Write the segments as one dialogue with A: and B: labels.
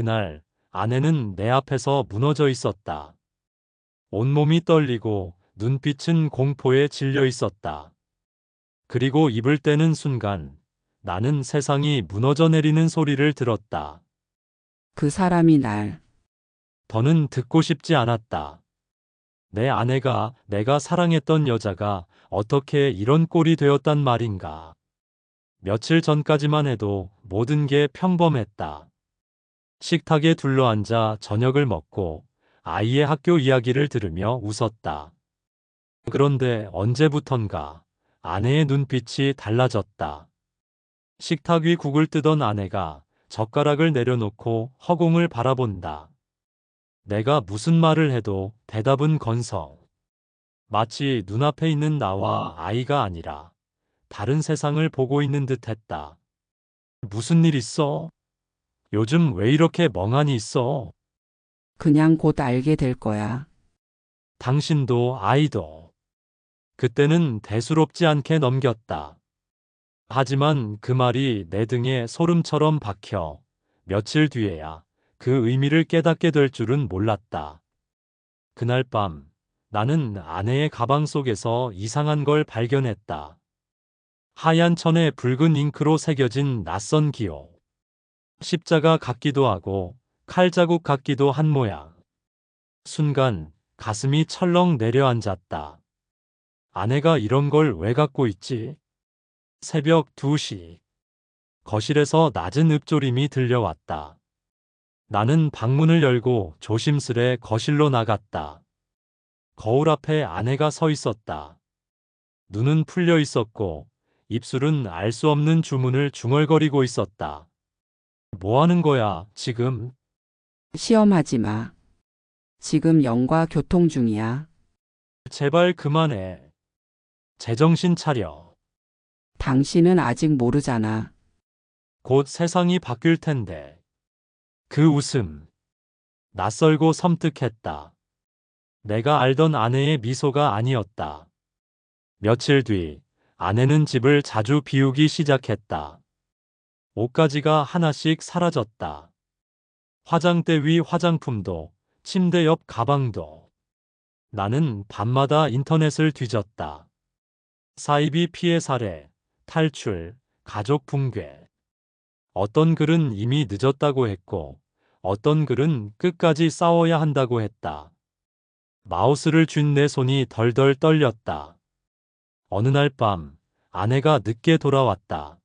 A: 그날 아내는 내 앞에서 무너져 있었다. 온몸이 떨리고 눈빛은 공포에 질려 있었다. 그리고 입을 떼는 순간 나는 세상이 무너져 내리는 소리를 들었다.
B: 그 사람이 날,
A: 더는 듣고 싶지 않았다. 내 아내가, 내가 사랑했던 여자가 어떻게 이런 꼴이 되었단 말인가. 며칠 전까지만 해도 모든 게 평범했다. 식탁에 둘러앉아 저녁을 먹고 아이의 학교 이야기를 들으며 웃었다. 그런데 언제부턴가 아내의 눈빛이 달라졌다. 식탁 위 국을 뜨던 아내가 젓가락을 내려놓고 허공을 바라본다. 내가 무슨 말을 해도 대답은 건성. 마치 눈앞에 있는 나와 아이가 아니라 다른 세상을 보고 있는 듯 했다. 무슨 일 있어? 요즘 왜 이렇게 멍하니 있어?
B: 그냥 곧 알게 될 거야.
A: 당신도 아이도. 그때는 대수롭지 않게 넘겼다. 하지만 그 말이 내 등에 소름처럼 박혀 며칠 뒤에야 그 의미를 깨닫게 될 줄은 몰랐다. 그날 밤 나는 아내의 가방 속에서 이상한 걸 발견했다. 하얀 천에 붉은 잉크로 새겨진 낯선 기호. 십자가 같기도 하고 칼자국 같기도 한 모양. 순간 가슴이 철렁 내려앉았다. 아내가 이런 걸 왜 갖고 있지? 새벽 2시. 거실에서 낮은 읊조림이 들려왔다. 나는 방문을 열고 조심스레 거실로 나갔다. 거울 앞에 아내가 서 있었다. 눈은 풀려 있었고 입술은 알 수 없는 주문을 중얼거리고 있었다. 뭐 하는 거야, 지금?
B: 시험하지 마. 지금 영과 교통 중이야.
A: 제발 그만해. 제정신 차려.
B: 당신은 아직 모르잖아.
A: 곧 세상이 바뀔 텐데. 그 웃음. 낯설고 섬뜩했다. 내가 알던 아내의 미소가 아니었다. 며칠 뒤 아내는 집을 자주 비우기 시작했다. 옷가지가 하나씩 사라졌다. 화장대 위 화장품도, 침대 옆 가방도. 나는 밤마다 인터넷을 뒤졌다. 사이비 피해 사례, 탈출, 가족 붕괴. 어떤 글은 이미 늦었다고 했고, 어떤 글은 끝까지 싸워야 한다고 했다. 마우스를 쥔 내 손이 덜덜 떨렸다. 어느 날 밤, 아내가 늦게 돌아왔다.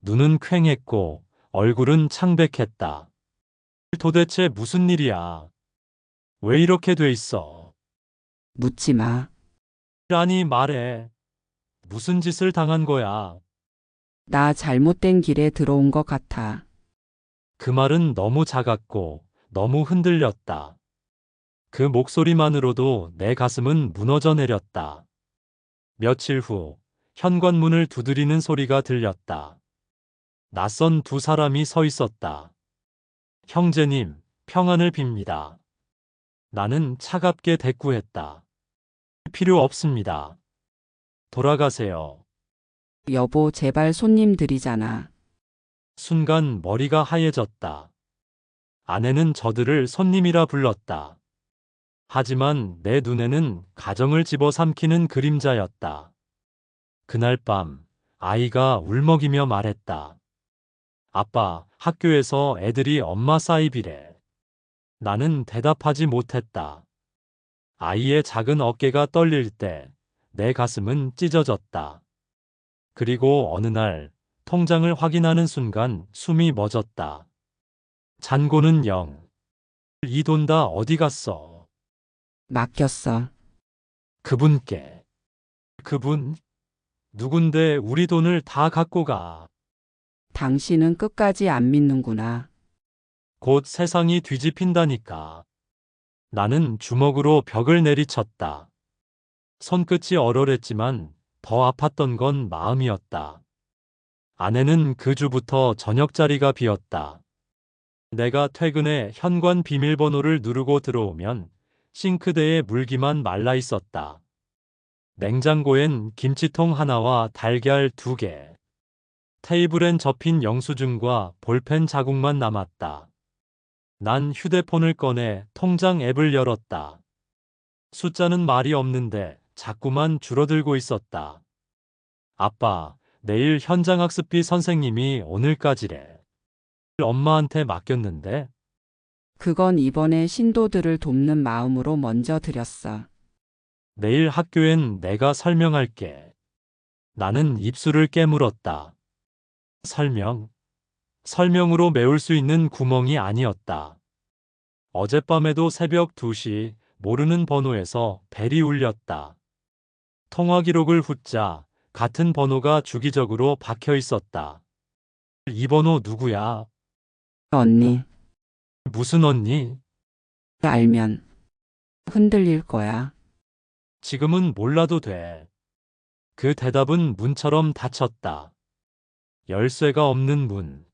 A: 눈은 퀭했고, 얼굴은 창백했다. 도대체 무슨 일이야? 왜 이렇게 돼 있어?
B: 묻지 마.
A: 라니 말해. 무슨 짓을 당한 거야?
B: 나 잘못된 길에 들어온 것 같아.
A: 그 말은 너무 작았고, 너무 흔들렸다. 그 목소리만으로도 내 가슴은 무너져 내렸다. 며칠 후, 현관문을 두드리는 소리가 들렸다. 낯선 두 사람이 서 있었다. 형제님, 평안을 빕니다. 나는 차갑게 대꾸했다. 필요 없습니다. 돌아가세요.
B: 여보, 제발 손님들이잖아.
A: 순간 머리가 하얘졌다. 아내는 저들을 손님이라 불렀다. 하지만 내 눈에는 가정을 집어삼키는 그림자였다. 그날 밤, 아이가 울먹이며 말했다. 아빠, 학교에서 애들이 엄마 사입이래. 나는 대답하지 못했다. 아이의 작은 어깨가 떨릴 때 내 가슴은 찢어졌다. 그리고 어느 날 통장을 확인하는 순간 숨이 멎었다. 잔고는 0. 이 돈 다 어디 갔어?
B: 맡겼어.
A: 그분께. 그분? 누군데 우리 돈을 다 갖고 가.
B: 당신은 끝까지 안 믿는구나.
A: 곧 세상이 뒤집힌다니까. 나는 주먹으로 벽을 내리쳤다. 손끝이 얼얼했지만 더 아팠던 건 마음이었다. 아내는 그 주부터 저녁 자리가 비었다. 내가 퇴근해 현관 비밀번호를 누르고 들어오면 싱크대에 물기만 말라 있었다. 냉장고엔 김치통 하나와 달걀 2개. 테이블엔 접힌 영수증과 볼펜 자국만 남았다. 난 휴대폰을 꺼내 통장 앱을 열었다. 숫자는 말이 없는데 자꾸만 줄어들고 있었다. 아빠, 내일 현장학습비 선생님이 오늘까지래. 엄마한테 맡겼는데
B: 그건 이번에 신도들을 돕는 마음으로 먼저 드렸어.
A: 내일 학교엔 내가 설명할게. 나는 입술을 깨물었다. 설명. 설명으로 메울 수 있는 구멍이 아니었다. 어젯밤에도 새벽 2시 모르는 번호에서 벨이 울렸다. 통화 기록을 훑자 같은 번호가 주기적으로 박혀 있었다. 이 번호 누구야?
B: 언니,
A: 무슨 언니?
B: 알면 흔들릴 거야.
A: 지금은 몰라도 돼. 그 대답은 문처럼 닫혔다. 열쇠가 없는 문.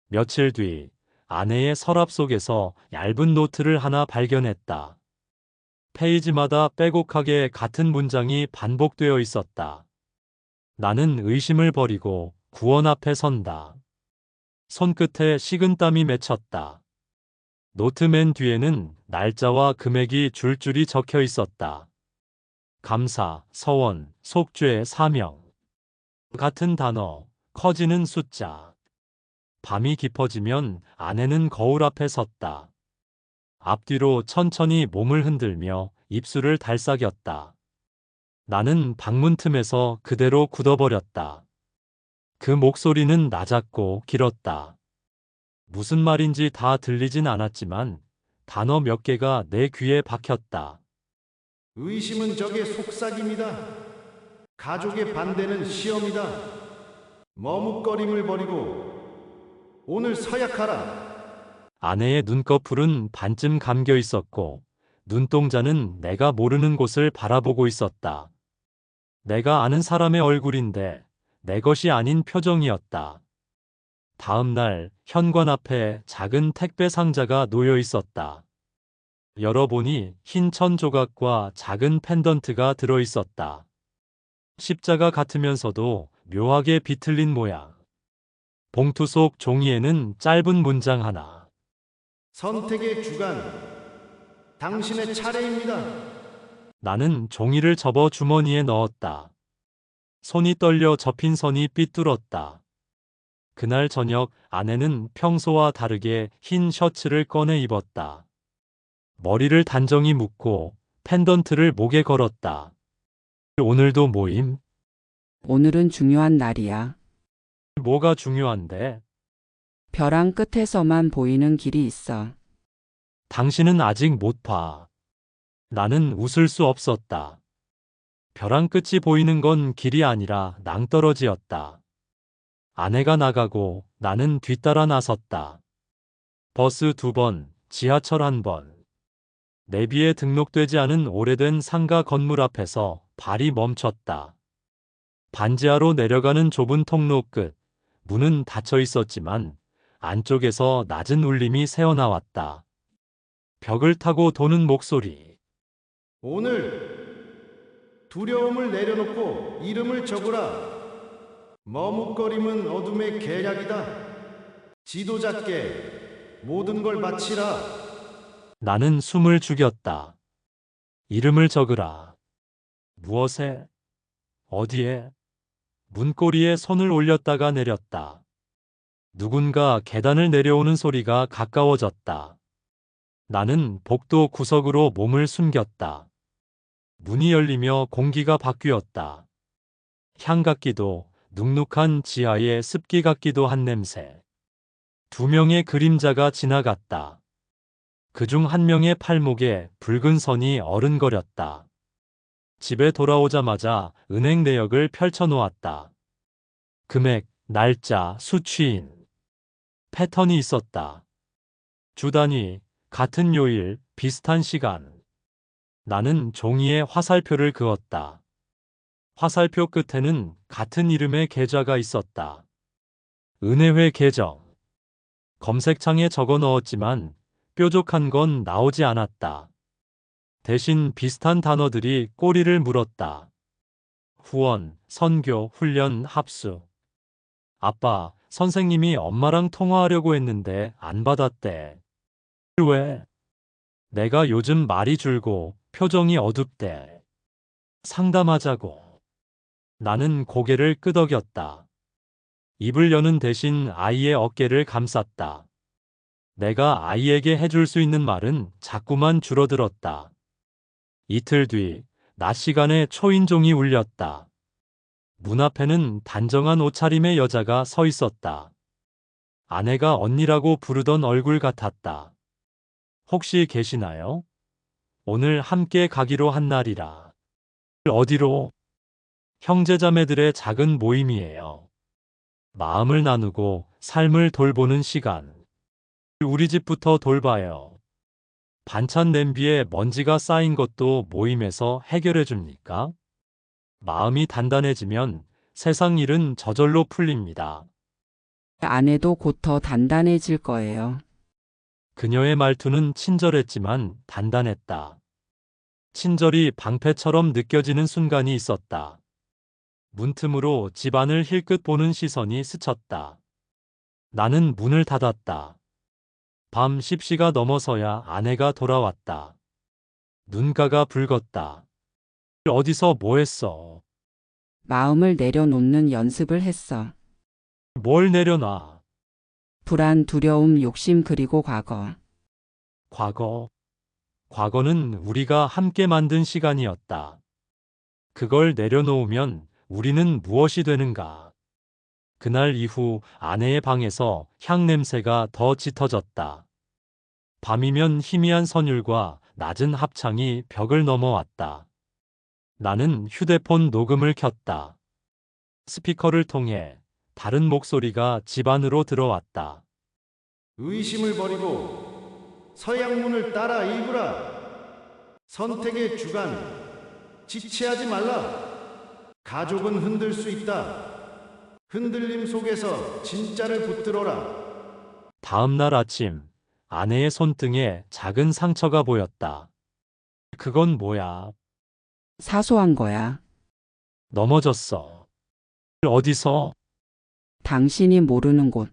A: 며칠 뒤 아내의 서랍 속에서 얇은 노트를 하나 발견했다. 페이지마다 빼곡하게 같은 문장이 반복되어 있었다. 나는 의심을 버리고 구원 앞에 선다. 손끝에 식은땀이 맺혔다. 노트 맨 뒤에는 날짜와 금액이 줄줄이 적혀 있었다. 감사, 서원, 속죄, 사명. 같은 단어, 커지는 숫자. 밤이 깊어지면 아내는 거울 앞에 섰다. 앞뒤로 천천히 몸을 흔들며 입술을 달싹였다. 나는 방문 틈에서 그대로 굳어버렸다. 그 목소리는 낮았고 길었다. 무슨 말인지 다 들리진 않았지만 단어 몇 개가 내 귀에 박혔다.
C: 의심은 적의 속삭입니다. 가족의 반대는 시험이다. 머뭇거림을 버리고 오늘 서약하라.
A: 아내의 눈꺼풀은 반쯤 감겨 있었고 눈동자는 내가 모르는 곳을 바라보고 있었다. 내가 아는 사람의 얼굴인데 내 것이 아닌 표정이었다. 다음 날 현관 앞에 작은 택배 상자가 놓여 있었다. 열어보니 흰 천 조각과 작은 펜던트가 들어 있었다. 십자가 같으면서도 묘하게 비틀린 모양. 봉투 속 종이에는 짧은 문장 하나.
C: 선택의 주간. 당신의 차례입니다.
A: 나는 종이를 접어 주머니에 넣었다. 손이 떨려 접힌 선이 삐뚤었다. 그날 저녁 아내는 평소와 다르게 흰 셔츠를 꺼내 입었다. 머리를 단정히 묶고 펜던트를 목에 걸었다. 오늘도 모임?
B: 오늘은 중요한 날이야.
A: 뭐가 중요한데?
B: 벼랑 끝에서만 보이는 길이 있어.
A: 당신은 아직 못 봐. 나는 웃을 수 없었다. 벼랑 끝이 보이는 건 길이 아니라 낭떠러지였다. 아내가 나가고 나는 뒤따라 나섰다. 버스 2번, 지하철 1번. 내비에 등록되지 않은 오래된 상가 건물 앞에서 발이 멈췄다. 반지하로 내려가는 좁은 통로 끝, 문은 닫혀 있었지만 안쪽에서 낮은 울림이 새어나왔다. 벽을 타고 도는 목소리.
C: 오늘 두려움을 내려놓고 이름을 적으라. 머뭇거림은 어둠의 계략이다. 지도자께 모든 걸 바치라.
A: 나는 숨을 죽였다. 이름을 적으라. 무엇에? 어디에? 문고리에 손을 올렸다가 내렸다. 누군가 계단을 내려오는 소리가 가까워졌다. 나는 복도 구석으로 몸을 숨겼다. 문이 열리며 공기가 바뀌었다. 향 같기도 눅눅한 지하의 습기 같기도 한 냄새. 2명의 그림자가 지나갔다. 그중 한 명의 팔목에 붉은 선이 어른거렸다. 집에 돌아오자마자 은행 내역을 펼쳐놓았다. 금액, 날짜, 수취인. 패턴이 있었다. 주 단위, 같은 요일, 비슷한 시간. 나는 종이에 화살표를 그었다. 화살표 끝에는 같은 이름의 계좌가 있었다. 은혜회 계정. 검색창에 적어 넣었지만 뾰족한 건 나오지 않았다. 대신 비슷한 단어들이 꼬리를 물었다. 후원, 선교, 훈련, 합수. 아빠, 선생님이 엄마랑 통화하려고 했는데 안 받았대. 왜? 내가 요즘 말이 줄고 표정이 어둡대. 상담하자고. 나는 고개를 끄덕였다. 입을 여는 대신 아이의 어깨를 감쌌다. 내가 아이에게 해줄 수 있는 말은 자꾸만 줄어들었다. 이틀 뒤, 낮 시간에 초인종이 울렸다. 문 앞에는 단정한 옷차림의 여자가 서 있었다. 아내가 언니라고 부르던 얼굴 같았다. 혹시 계시나요? 오늘 함께 가기로 한 날이라. 어디로? 형제자매들의 작은 모임이에요. 마음을 나누고 삶을 돌보는 시간. 우리 집부터 돌봐요. 반찬 냄비에 먼지가 쌓인 것도 모임에서 해결해 줍니까? 마음이 단단해지면 세상 일은 저절로 풀립니다.
B: 아내도 곧 더 단단해질 거예요.
A: 그녀의 말투는 친절했지만 단단했다. 친절이 방패처럼 느껴지는 순간이 있었다. 문틈으로 집안을 힐끗 보는 시선이 스쳤다. 나는 문을 닫았다. 밤 10시가 넘어서야 아내가 돌아왔다. 눈가가 붉었다. 어디서 뭐 했어?
B: 마음을 내려놓는 연습을 했어.
A: 뭘 내려놔?
B: 불안, 두려움, 욕심 그리고 과거.
A: 과거. 과거는 우리가 함께 만든 시간이었다. 그걸 내려놓으면 우리는 무엇이 되는가? 그날 이후 아내의 방에서 향 냄새가 더 짙어졌다. 밤이면 희미한 선율과 낮은 합창이 벽을 넘어왔다. 나는 휴대폰 녹음을 켰다. 스피커를 통해 다른 목소리가 집 안으로 들어왔다.
C: 의심을 버리고 서양문을 따라 읽으라. 선택의 주관, 지체하지 말라. 가족은 흔들 수 있다. 흔들림 속에서 진짜를 붙들어라.
A: 다음 날 아침, 아내의 손등에 작은 상처가 보였다. 그건 뭐야?
B: 사소한 거야.
A: 넘어졌어. 어디서?
B: 당신이 모르는 곳.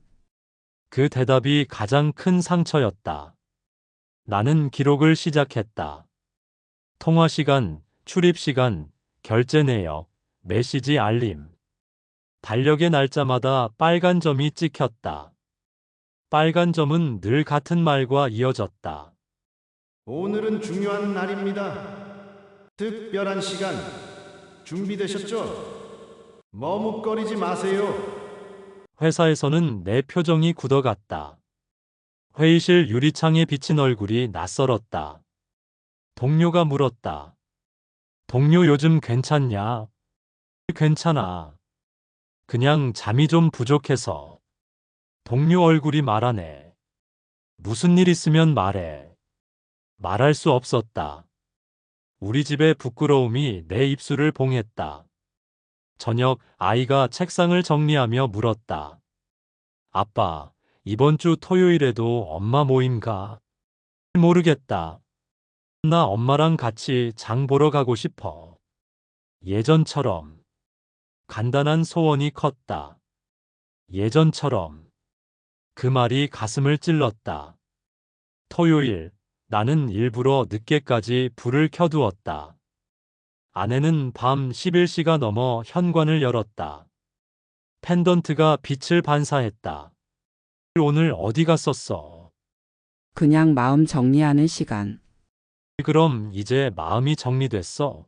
A: 그 대답이 가장 큰 상처였다. 나는 기록을 시작했다. 통화 시간, 출입 시간, 결제 내역, 메시지 알림. 달력의 날짜마다 빨간 점이 찍혔다. 빨간 점은 늘 같은 말과 이어졌다.
C: 오늘은 중요한 날입니다. 특별한 시간 준비되셨죠? 머뭇거리지 마세요.
A: 회사에서는 내 표정이 굳어갔다. 회의실 유리창에 비친 얼굴이 낯설었다. 동료가 물었다. 동료 요즘 괜찮냐? 괜찮아. 그냥 잠이 좀 부족해서. 동료 얼굴이 말하네. 무슨 일 있으면 말해. 말할 수 없었다. 우리 집의 부끄러움이 내 입술을 봉했다. 저녁 아이가 책상을 정리하며 물었다. 아빠, 이번 주 토요일에도 엄마 모임 가? 모르겠다. 나 엄마랑 같이 장 보러 가고 싶어. 예전처럼. 간단한 소원이 컸다. 예전처럼. 그 말이 가슴을 찔렀다. 토요일, 나는 일부러 늦게까지 불을 켜두었다. 아내는 밤 11시가 넘어 현관을 열었다. 펜던트가 빛을 반사했다. 오늘 어디 갔었어?
B: 그냥 마음 정리하는 시간.
A: 그럼 이제 마음이 정리됐어?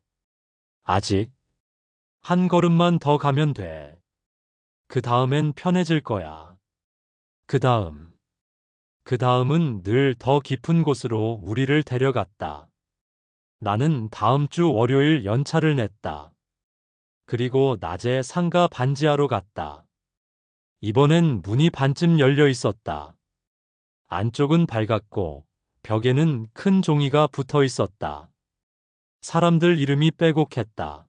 A: 아직? 한 걸음만 더 가면 돼. 그 다음엔 편해질 거야. 그 다음은 늘 더 깊은 곳으로 우리를 데려갔다. 나는 다음 주 월요일 연차를 냈다. 그리고 낮에 상가 반지하러 갔다. 이번엔 문이 반쯤 열려 있었다. 안쪽은 밝았고 벽에는 큰 종이가 붙어 있었다. 사람들 이름이 빼곡했다.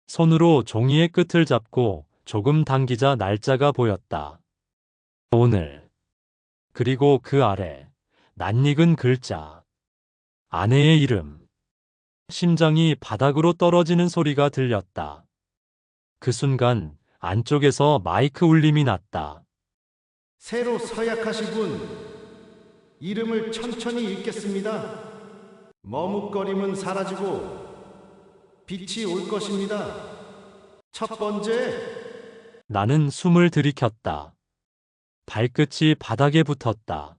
A: 손으로 종이의 끝을 잡고 조금 당기자 날짜가 보였다. 오늘. 그리고 그 아래 낯익은 글자. 아내의 이름. 심장이 바닥으로 떨어지는 소리가 들렸다. 그 순간 안쪽에서 마이크 울림이 났다.
C: 새로 서약하신 분 이름을 천천히 읽겠습니다. 머뭇거림은 사라지고 빛이 올 것입니다. 첫 번째,
A: 나는 숨을 들이켰다. 발끝이 바닥에 붙었다.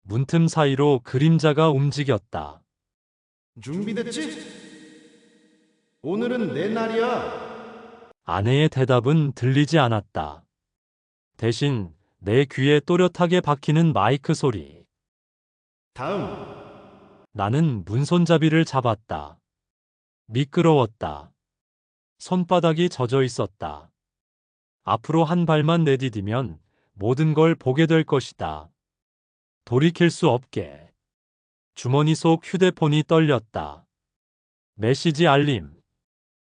A: 문틈 사이로 그림자가 움직였다.
C: 준비됐지? 오늘은 내 날이야.
A: 아내의 대답은 들리지 않았다. 대신 내 귀에 또렷하게 박히는 마이크 소리.
C: 다음,
A: 나는 문손잡이를 잡았다. 미끄러웠다. 손바닥이 젖어 있었다. 앞으로 한 발만 내디디면 모든 걸 보게 될 것이다. 돌이킬 수 없게. 주머니 속 휴대폰이 떨렸다. 메시지 알림.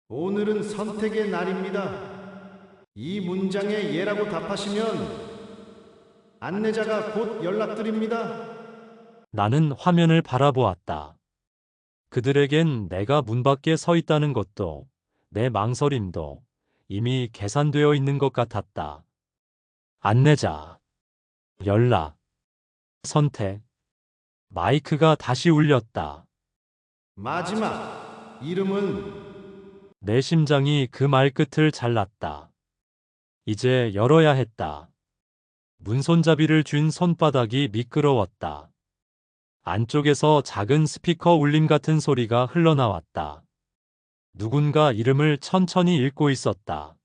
C: 오늘은 선택의 날입니다. 이 문장에 예라고 답하시면 안내자가 곧 연락드립니다.
A: 나는 화면을 바라보았다. 그들에겐 내가 문 밖에 서 있다는 것도 내 망설임도 이미 계산되어 있는 것 같았다. 안내자, 연락, 선택. 마이크가 다시 울렸다.
C: 마지막, 이름은
A: 내 심장이 그 말끝을 잘랐다. 이제 열어야 했다. 문손잡이를 쥔 손바닥이 미끄러웠다. 안쪽에서 작은 스피커 울림 같은 소리가 흘러나왔다. 누군가 이름을 천천히 읽고 있었다.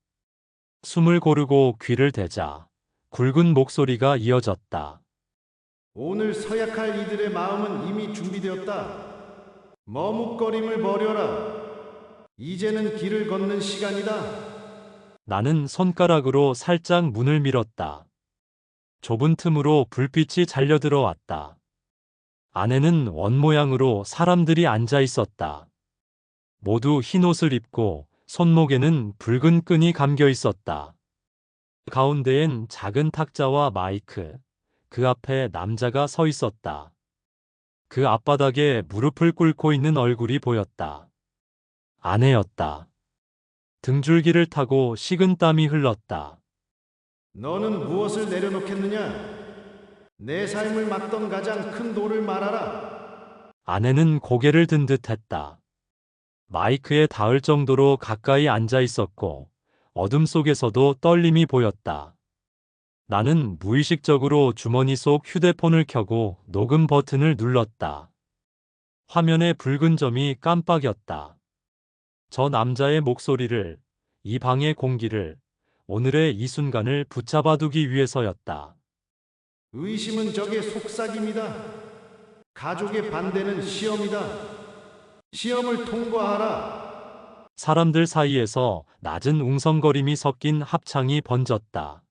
A: 숨을 고르고 귀를 대자 굵은 목소리가 이어졌다.
C: 오늘 서약할 이들의 마음은 이미 준비되었다. 머뭇거림을 버려라. 이제는 길을 걷는 시간이다.
A: 나는 손가락으로 살짝 문을 밀었다. 좁은 틈으로 불빛이 잘려 들어왔다. 안에는 원모양으로 사람들이 앉아 있었다. 모두 흰 옷을 입고 손목에는 붉은 끈이 감겨 있었다. 가운데엔 작은 탁자와 마이크, 그 앞에 남자가 서 있었다. 그 앞바닥에 무릎을 꿇고 있는 얼굴이 보였다. 아내였다. 등줄기를 타고 식은 땀이 흘렀다.
C: 너는 무엇을 내려놓겠느냐? 내 삶을 막던 가장 큰 돌을 말하라.
A: 아내는 고개를 든 듯했다. 마이크에 닿을 정도로 가까이 앉아 있었고 어둠 속에서도 떨림이 보였다. 나는 무의식적으로 주머니 속 휴대폰을 켜고 녹음 버튼을 눌렀다. 화면에 붉은 점이 깜빡였다. 저 남자의 목소리를, 이 방의 공기를, 오늘의 이 순간을 붙잡아두기 위해서였다.
C: 의심은 적의 속삭임이다. 가족의 반대는 시험이다. 시험을 통과하라.
A: 사람들 사이에서 낮은 웅성거림이 섞인 합창이 번졌다.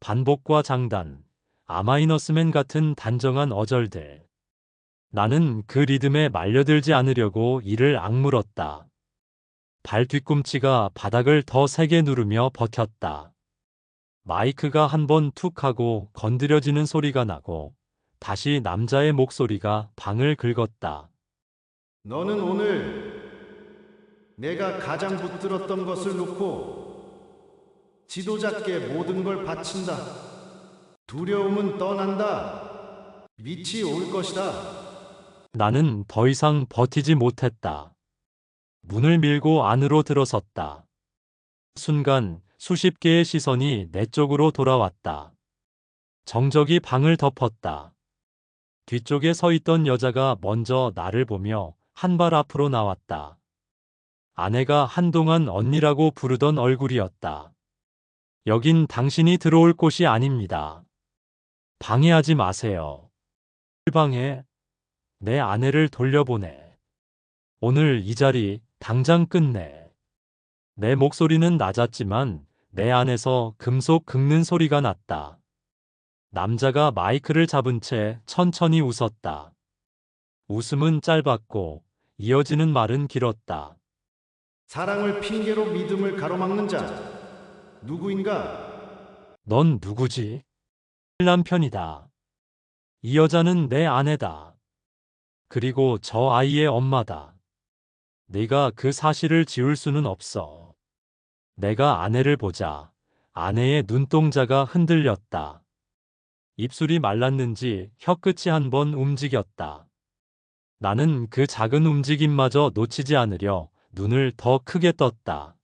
A: 반복과 장단, 아마이너스맨 같은 단정한 어절들. 나는 그 리듬에 말려들지 않으려고 이를 악물었다. 발 뒤꿈치가 바닥을 더 세게 누르며 버텼다. 마이크가 한 번 툭 하고 건드려지는 소리가 나고 다시 남자의 목소리가 방을 긁었다.
C: 너는 오늘 내가 가장 붙들었던 것을 놓고 지도자께 모든 걸 바친다. 두려움은 떠난다. 빛이 올 것이다.
A: 나는 더 이상 버티지 못했다. 문을 밀고 안으로 들어섰다. 순간 수십 개의 시선이 내 쪽으로 돌아왔다. 정적이 방을 덮었다. 뒤쪽에 서 있던 여자가 먼저 나를 보며 한 발 앞으로 나왔다. 아내가 한동안 언니라고 부르던 얼굴이었다. 여긴 당신이 들어올 곳이 아닙니다. 방해하지 마세요. 방해? 내 아내를 돌려보내. 오늘 이 자리 당장 끝내. 내 목소리는 낮았지만 내 안에서 금속 긁는 소리가 났다. 남자가 마이크를 잡은 채 천천히 웃었다. 웃음은 짧았고 이어지는 말은 길었다.
C: 사랑을 핑계로 믿음을 가로막는 자. 누구인가?
A: 넌 누구지? 남편이다. 이 여자는 내 아내다. 그리고 저 아이의 엄마다. 네가 그 사실을 지울 수는 없어. 내가 아내를 보자 아내의 눈동자가 흔들렸다. 입술이 말랐는지 혀끝이 한 번 움직였다. 나는 그 작은 움직임마저 놓치지 않으려 눈을 더 크게 떴다.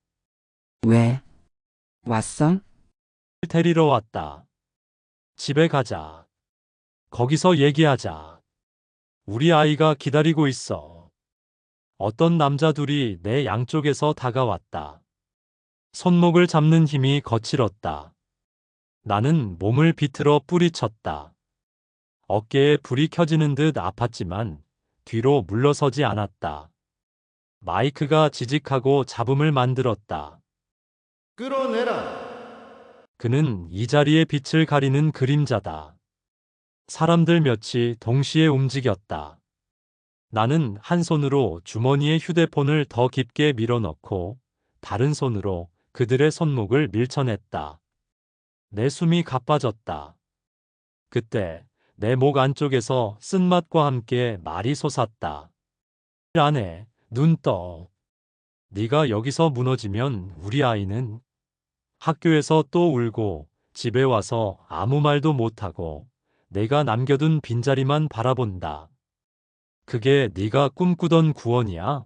B: 왜? 왔어?
A: 데리러 왔다. 집에 가자. 거기서 얘기하자. 우리 아이가 기다리고 있어. 어떤 남자 둘이 내 양쪽에서 다가왔다. 손목을 잡는 힘이 거칠었다. 나는 몸을 비틀어 뿌리쳤다. 어깨에 불이 켜지는 듯 아팠지만 뒤로 물러서지 않았다. 마이크가 지직하고 잡음을 만들었다.
C: 끌어내라.
A: 그는 이 자리의 빛을 가리는 그림자다. 사람들 몇이 동시에 움직였다. 나는 한 손으로 주머니에 휴대폰을 더 깊게 밀어넣고 다른 손으로 그들의 손목을 밀쳐냈다. 내 숨이 가빠졌다. 그때 내 목 안쪽에서 쓴맛과 함께 말이 솟았다. 안해, 눈 떠. 네가 여기서 무너지면 우리 아이는 학교에서 또 울고 집에 와서 아무 말도 못하고 내가 남겨둔 빈자리만 바라본다. 그게 네가 꿈꾸던 구원이야?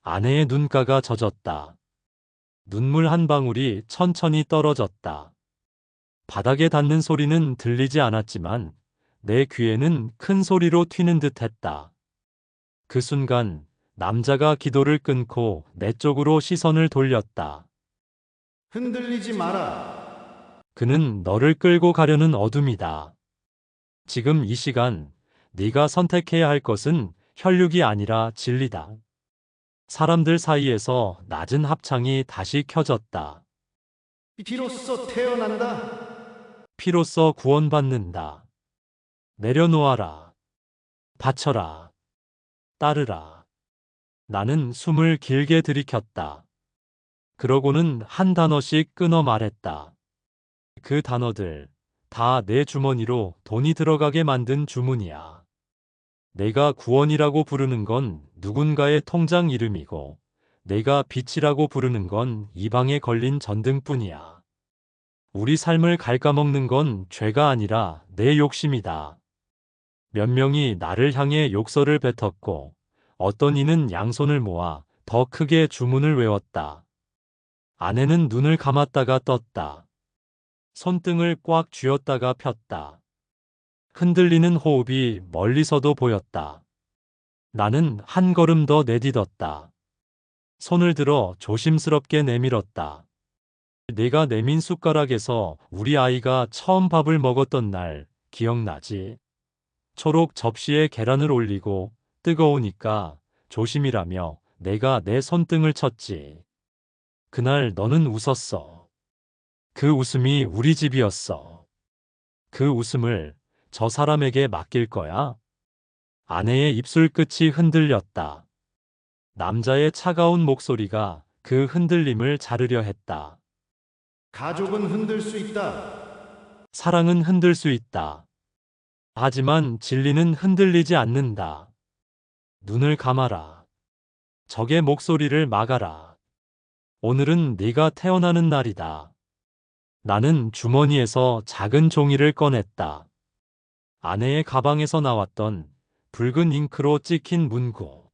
A: 아내의 눈가가 젖었다. 눈물 한 방울이 천천히 떨어졌다. 바닥에 닿는 소리는 들리지 않았지만 내 귀에는 큰 소리로 튀는 듯했다. 그 순간 남자가 기도를 끊고 내 쪽으로 시선을 돌렸다.
C: 흔들리지 마라.
A: 그는 너를 끌고 가려는 어둠이다. 지금 이 시간 네가 선택해야 할 것은 혈육이 아니라 진리다. 사람들 사이에서 낮은 합창이 다시 켜졌다.
C: 비로소 태어난다.
A: 피로써 구원받는다. 내려놓아라. 바쳐라. 따르라. 나는 숨을 길게 들이켰다. 그러고는 한 단어씩 끊어 말했다. 그 단어들 다 내 주머니로 돈이 들어가게 만든 주문이야. 내가 구원이라고 부르는 건 누군가의 통장 이름이고 내가 빛이라고 부르는 건 이 방에 걸린 전등뿐이야. 우리 삶을 갉아먹는 건 죄가 아니라 내 욕심이다. 몇 명이 나를 향해 욕설을 뱉었고 어떤 이는 양손을 모아 더 크게 주문을 외웠다. 아내는 눈을 감았다가 떴다. 손등을 꽉 쥐었다가 폈다. 흔들리는 호흡이 멀리서도 보였다. 나는 한 걸음 더 내딛었다. 손을 들어 조심스럽게 내밀었다. 내가 내민 숟가락에서 우리 아이가 처음 밥을 먹었던 날 기억나지? 초록 접시에 계란을 올리고 뜨거우니까 조심이라며 내가 내 손등을 쳤지. 그날 너는 웃었어. 그 웃음이 우리 집이었어. 그 웃음을 저 사람에게 맡길 거야? 아내의 입술 끝이 흔들렸다. 남자의 차가운 목소리가 그 흔들림을 자르려 했다.
C: 가족은 흔들 수 있다.
A: 사랑은 흔들 수 있다. 하지만 진리는 흔들리지 않는다. 눈을 감아라. 적의 목소리를 막아라. 오늘은 네가 태어나는 날이다. 나는 주머니에서 작은 종이를 꺼냈다. 아내의 가방에서 나왔던 붉은 잉크로 찍힌 문구.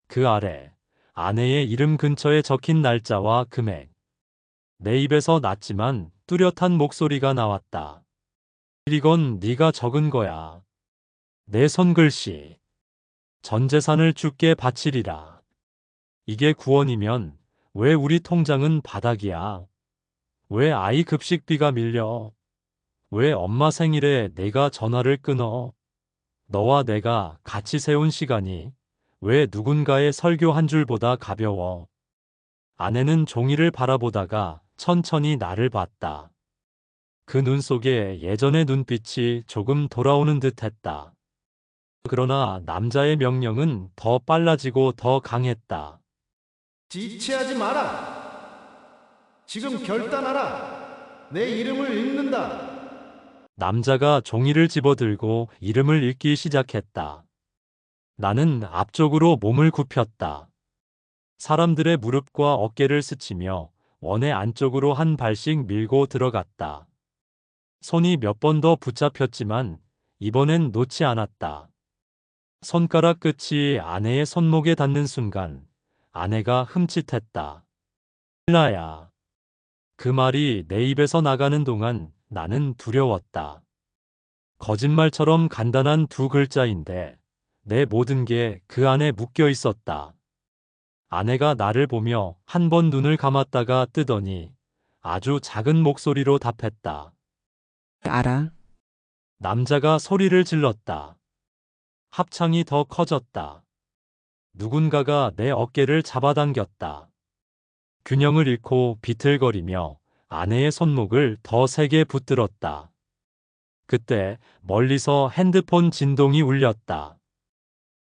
A: 그 아래 아내의 이름 근처에 적힌 날짜와 금액. 내 입에서 낮지만 뚜렷한 목소리가 나왔다. 이건 네가 적은 거야. 내 손글씨. 전 재산을 주께 바치리라. 이게 구원이면 왜 우리 통장은 바닥이야? 왜 아이 급식비가 밀려? 왜 엄마 생일에 내가 전화를 끊어? 너와 내가 같이 세운 시간이 왜 누군가의 설교 한 줄보다 가벼워? 아내는 종이를 바라보다가 천천히 나를 봤다. 그 눈 속에 예전의 눈빛이 조금 돌아오는 듯했다. 그러나 남자의 명령은 더 빨라지고 더 강했다.
C: 지체하지 마라. 지금 결단하라. 내 이름을 읽는다.
A: 남자가 종이를 집어들고 이름을 읽기 시작했다. 나는 앞쪽으로 몸을 굽혔다. 사람들의 무릎과 어깨를 스치며 원의 안쪽으로 한 발씩 밀고 들어갔다. 손이 몇 번 더 붙잡혔지만 이번엔 놓지 않았다. 손가락 끝이 아내의 손목에 닿는 순간 아내가 흠칫했다. 일라야. 그 말이 내 입에서 나가는 동안 나는 두려웠다. 거짓말처럼 간단한 두 글자인데 내 모든 게 그 안에 묶여 있었다. 아내가 나를 보며 한 번 눈을 감았다가 뜨더니 아주 작은 목소리로 답했다.
B: 알아.
A: 남자가 소리를 질렀다. 합창이 더 커졌다. 누군가가 내 어깨를 잡아당겼다. 균형을 잃고 비틀거리며 아내의 손목을 더 세게 붙들었다. 그때 멀리서 핸드폰 진동이 울렸다.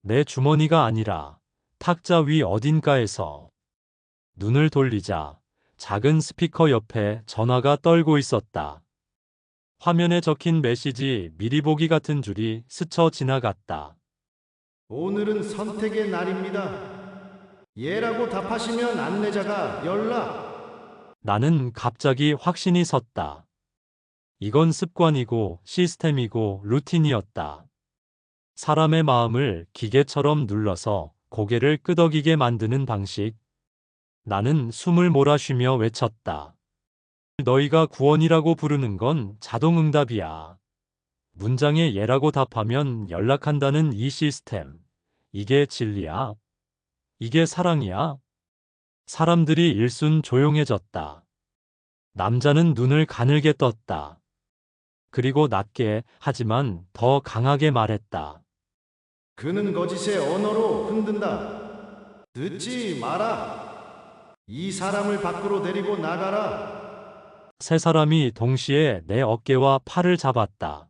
A: 내 주머니가 아니라 탁자 위 어딘가에서. 눈을 돌리자 작은 스피커 옆에 전화가 떨고 있었다. 화면에 적힌 메시지 미리 보기 같은 줄이 스쳐 지나갔다.
C: 오늘은 선택의 날입니다. 예라고 답하시면 안내자가 연락.
A: 나는 갑자기 확신이 섰다. 이건 습관이고 시스템이고 루틴이었다. 사람의 마음을 기계처럼 눌러서 고개를 끄덕이게 만드는 방식. 나는 숨을 몰아쉬며 외쳤다. 너희가 구원이라고 부르는 건 자동응답이야. 문장에 예라고 답하면 연락한다는 이 시스템. 이게 진리야? 이게 사랑이야? 사람들이 일순 조용해졌다. 남자는 눈을 가늘게 떴다. 그리고 낮게 하지만 더 강하게 말했다.
C: 그는 거짓의 언어로 흔든다. 듣지 마라. 이 사람을 밖으로 데리고 나가라.
A: 세 사람이 동시에 내 어깨와 팔을 잡았다.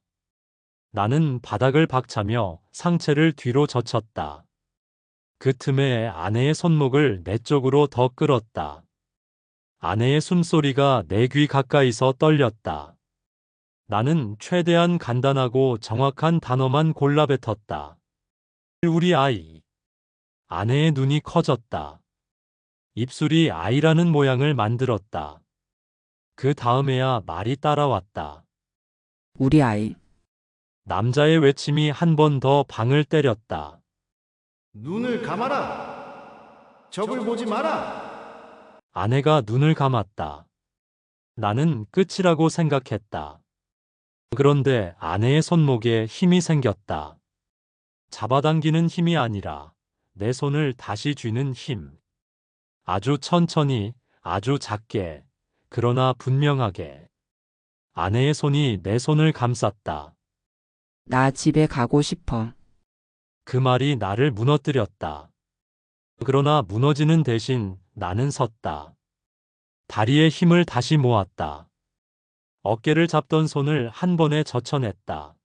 A: 나는 바닥을 박차며 상체를 뒤로 젖혔다. 그 틈에 아내의 손목을 내 쪽으로 더 끌었다. 아내의 숨소리가 내 귀 가까이서 떨렸다. 나는 최대한 간단하고 정확한 단어만 골라 뱉었다. 우리 아이. 아내의 눈이 커졌다. 입술이 아이라는 모양을 만들었다. 그 다음에야 말이 따라왔다.
B: 우리 아이.
A: 남자의 외침이 한 번 더 방을 때렸다.
C: 눈을 감아라. 적을 보지 마라.
A: 아내가 눈을 감았다. 나는 끝이라고 생각했다. 그런데 아내의 손목에 힘이 생겼다. 잡아당기는 힘이 아니라 내 손을 다시 쥐는 힘. 아주 천천히, 아주 작게, 그러나 분명하게. 아내의 손이 내 손을 감쌌다.
B: 나 집에 가고 싶어.
A: 그 말이 나를 무너뜨렸다. 그러나 무너지는 대신 나는 섰다. 다리에 힘을 다시 모았다. 어깨를 잡던 손을 한 번에 젖혀냈다.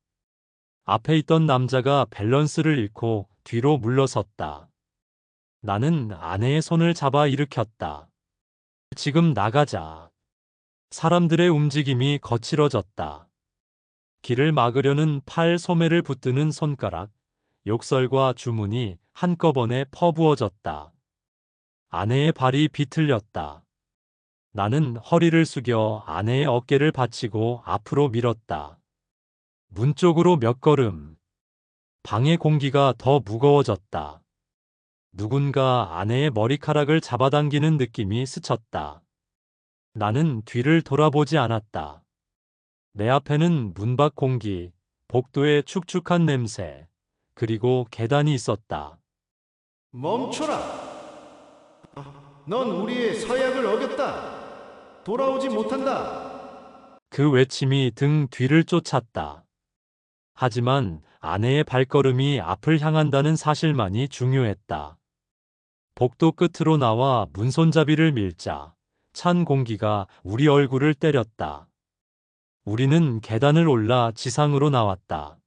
A: 앞에 있던 남자가 밸런스를 잃고 뒤로 물러섰다. 나는 아내의 손을 잡아 일으켰다. 지금 나가자. 사람들의 움직임이 거칠어졌다. 길을 막으려는 팔 소매를 붙드는 손가락, 욕설과 주문이 한꺼번에 퍼부어졌다. 아내의 발이 비틀렸다. 나는 허리를 숙여 아내의 어깨를 받치고 앞으로 밀었다. 문 쪽으로 몇 걸음. 방의 공기가 더 무거워졌다. 누군가 아내의 머리카락을 잡아당기는 느낌이 스쳤다. 나는 뒤를 돌아보지 않았다. 내 앞에는 문 밖 공기, 복도의 축축한 냄새, 그리고 계단이 있었다.
C: 멈춰라. 넌 우리의 서약을 어겼다. 돌아오지 못한다.
A: 그 외침이 등 뒤를 쫓았다. 하지만 아내의 발걸음이 앞을 향한다는 사실만이 중요했다. 복도 끝으로 나와 문손잡이를 밀자 찬 공기가 우리 얼굴을 때렸다. 우리는 계단을 올라 지상으로 나왔다.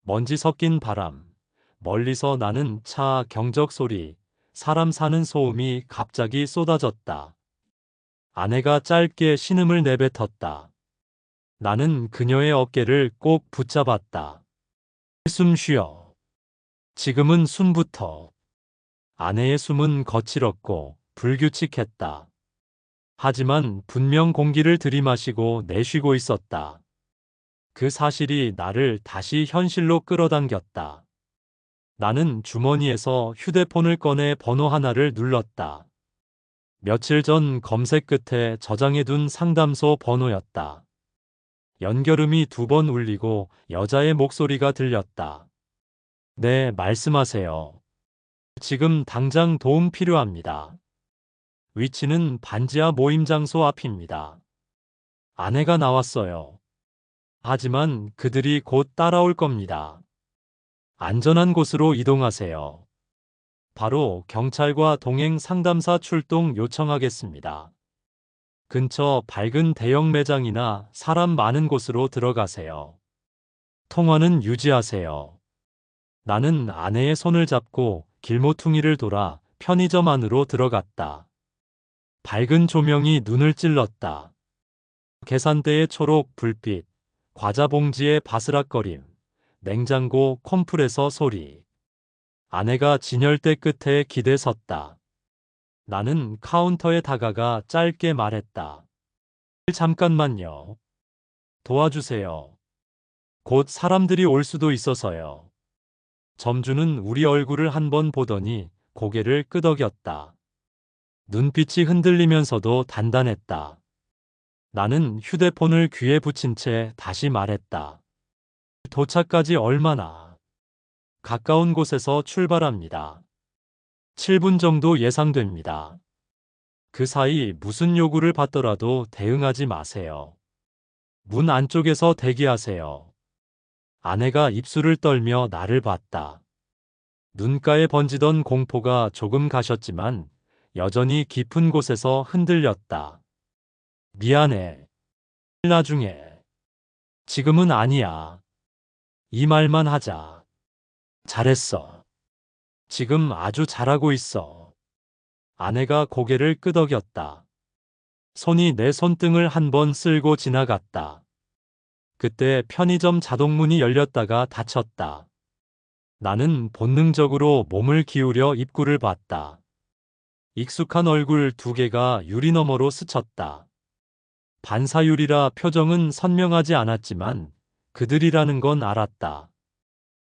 A: 먼지 섞인 바람, 멀리서 나는 차 경적 소리, 사람 사는 소음이 갑자기 쏟아졌다. 아내가 짧게 신음을 내뱉었다. 나는 그녀의 어깨를 꼭 붙잡았다. 숨 쉬어. 지금은 숨부터. 아내의 숨은 거칠었고 불규칙했다. 하지만 분명 공기를 들이마시고 내쉬고 있었다. 그 사실이 나를 다시 현실로 끌어당겼다. 나는 주머니에서 휴대폰을 꺼내 번호 하나를 눌렀다. 며칠 전 검색 끝에 저장해둔 상담소 번호였다. 연결음이 2번 울리고 여자의 목소리가 들렸다. 네, 말씀하세요. 지금 당장 도움 필요합니다. 위치는 반지하 모임 장소 앞입니다. 아내가 나왔어요. 하지만 그들이 곧 따라올 겁니다. 안전한 곳으로 이동하세요. 바로 경찰과 동행 상담사 출동 요청하겠습니다. 근처 밝은 대형 매장이나 사람 많은 곳으로 들어가세요. 통화는 유지하세요. 나는 아내의 손을 잡고 길모퉁이를 돌아 편의점 안으로 들어갔다. 밝은 조명이 눈을 찔렀다. 계산대의 초록 불빛, 과자 봉지의 바스락거림, 냉장고 컴프레서 소리. 아내가 진열대 끝에 기대 섰다. 나는 카운터에 다가가 짧게 말했다. 잠깐만요. 도와주세요. 곧 사람들이 올 수도 있어서요. 점주는 우리 얼굴을 한번 보더니 고개를 끄덕였다. 눈빛이 흔들리면서도 단단했다. 나는 휴대폰을 귀에 붙인 채 다시 말했다. 도착까지 얼마나? 가까운 곳에서 출발합니다. 7분 정도 예상됩니다. 그 사이 무슨 요구를 받더라도 대응하지 마세요. 문 안쪽에서 대기하세요. 아내가 입술을 떨며 나를 봤다. 눈가에 번지던 공포가 조금 가셨지만 여전히 깊은 곳에서 흔들렸다. 미안해. 나중에. 지금은 아니야. 이 말만 하자. 잘했어. 지금 아주 잘하고 있어. 아내가 고개를 끄덕였다. 손이 내 손등을 한번 쓸고 지나갔다. 그때 편의점 자동문이 열렸다가 닫혔다. 나는 본능적으로 몸을 기울여 입구를 봤다. 익숙한 얼굴 2개가 유리 너머로 스쳤다. 반사율이라 표정은 선명하지 않았지만 그들이라는 건 알았다.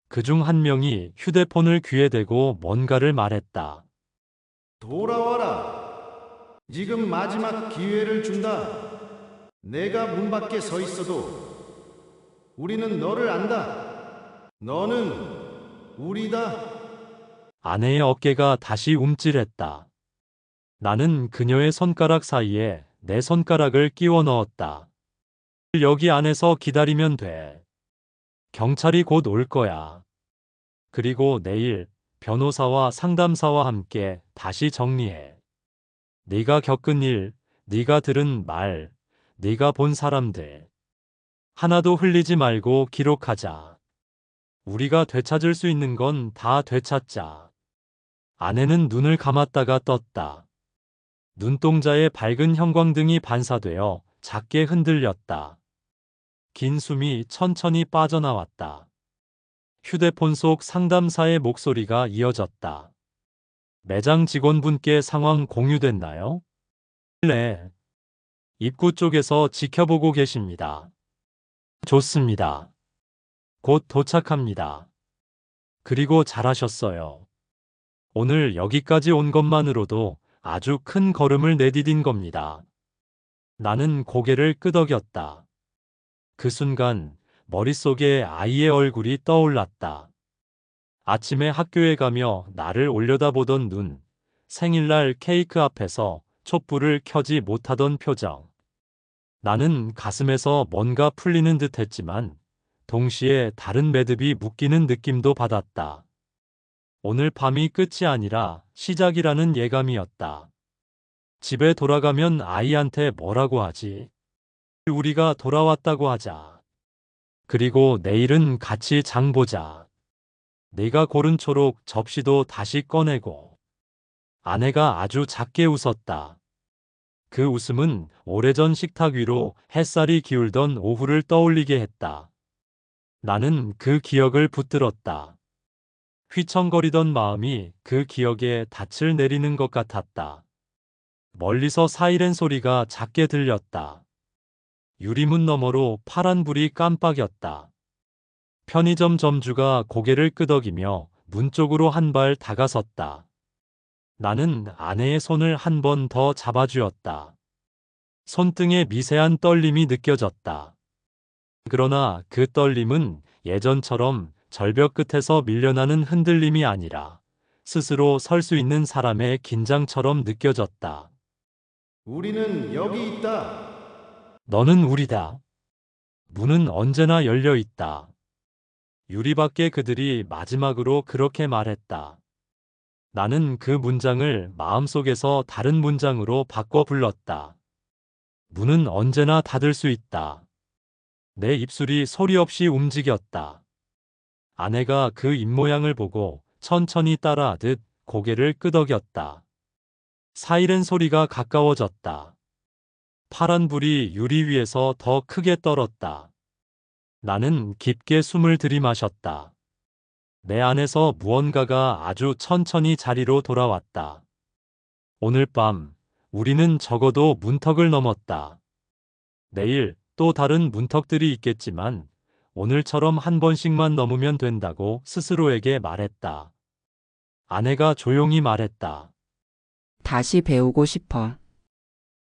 A: 그중 한 명이 휴대폰을 귀에 대고 뭔가를 말했다.
C: 돌아와라. 지금 마지막 기회를 준다. 내가 문 밖에 서 있어도 우리는 너를 안다. 너는 우리다.
A: 아내의 어깨가 다시 움찔했다. 나는 그녀의 손가락 사이에 내 손가락을 끼워 넣었다. 여기 안에서 기다리면 돼. 경찰이 곧 올 거야. 그리고 내일 변호사와 상담사와 함께 다시 정리해. 네가 겪은 일, 네가 들은 말, 네가 본 사람들. 하나도 흘리지 말고 기록하자. 우리가 되찾을 수 있는 건 다 되찾자. 아내는 눈을 감았다가 떴다. 눈동자에 밝은 형광등이 반사되어 작게 흔들렸다. 긴 숨이 천천히 빠져나왔다. 휴대폰 속 상담사의 목소리가 이어졌다. 매장 직원분께 상황 공유됐나요? 네. 입구 쪽에서 지켜보고 계십니다. 좋습니다. 곧 도착합니다. 그리고 잘하셨어요. 오늘 여기까지 온 것만으로도 아주 큰 걸음을 내디딘 겁니다. 나는 고개를 끄덕였다. 그 순간 머릿속에 아이의 얼굴이 떠올랐다. 아침에 학교에 가며 나를 올려다보던 눈, 생일날 케이크 앞에서 촛불을 켜지 못하던 표정. 나는 가슴에서 뭔가 풀리는 듯 했지만 동시에 다른 매듭이 묶이는 느낌도 받았다. 오늘 밤이 끝이 아니라 시작이라는 예감이었다. 집에 돌아가면 아이한테 뭐라고 하지? 우리가 돌아왔다고 하자. 그리고 내일은 같이 장 보자. 내가 고른 초록 접시도 다시 꺼내고. 아내가 아주 작게 웃었다. 그 웃음은 오래전 식탁 위로 햇살이 기울던 오후를 떠올리게 했다. 나는 그 기억을 붙들었다. 휘청거리던 마음이 그 기억에 닻을 내리는 것 같았다. 멀리서 사이렌 소리가 작게 들렸다. 유리문 너머로 파란 불이 깜빡였다. 편의점 점주가 고개를 끄덕이며 문 쪽으로 한 발 다가섰다. 나는 아내의 손을 한 번 더 잡아주었다. 손등에 미세한 떨림이 느껴졌다. 그러나 그 떨림은 예전처럼 절벽 끝에서 밀려나는 흔들림이 아니라 스스로 설 수 있는 사람의 긴장처럼 느껴졌다.
C: 우리는 여기 있다.
A: 너는 우리다. 문은 언제나 열려 있다. 유리 밖에 그들이 마지막으로 그렇게 말했다. 나는 그 문장을 마음속에서 다른 문장으로 바꿔 불렀다. 문은 언제나 닫을 수 있다. 내 입술이 소리 없이 움직였다. 아내가 그 입모양을 보고 천천히 따라하듯 고개를 끄덕였다. 사이렌 소리가 가까워졌다. 파란 불이 유리 위에서 더 크게 떨었다. 나는 깊게 숨을 들이마셨다. 내 안에서 무언가가 아주 천천히 자리로 돌아왔다. 오늘 밤 우리는 적어도 문턱을 넘었다. 내일 또 다른 문턱들이 있겠지만 오늘처럼 한 번씩만 넘으면 된다고 스스로에게 말했다. 아내가 조용히 말했다.
B: 다시 배우고 싶어.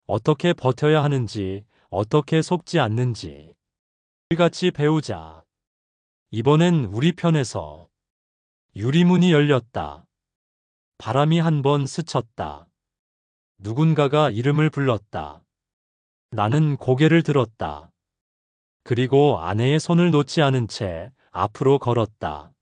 A: 어떻게 버텨야 하는지, 어떻게 속지 않는지. 같이 배우자. 이번엔 우리 편에서. 유리문이 열렸다. 바람이 한 번 스쳤다. 누군가가 이름을 불렀다. 나는 고개를 들었다. 그리고 아내의 손을 놓지 않은 채 앞으로 걸었다.